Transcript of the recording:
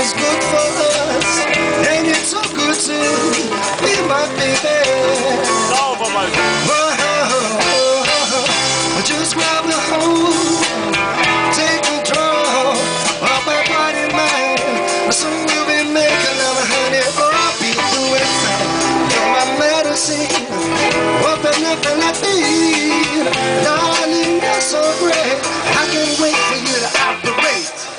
is good for us, and it's so good to be my baby. Salva, my just grab the hold, take control of my body and mind. Soon we'll be making love, honey, or I'll be doing fine. You're my medicine, what the nothing I need. Darling, you're so great, I can't wait for you to operate.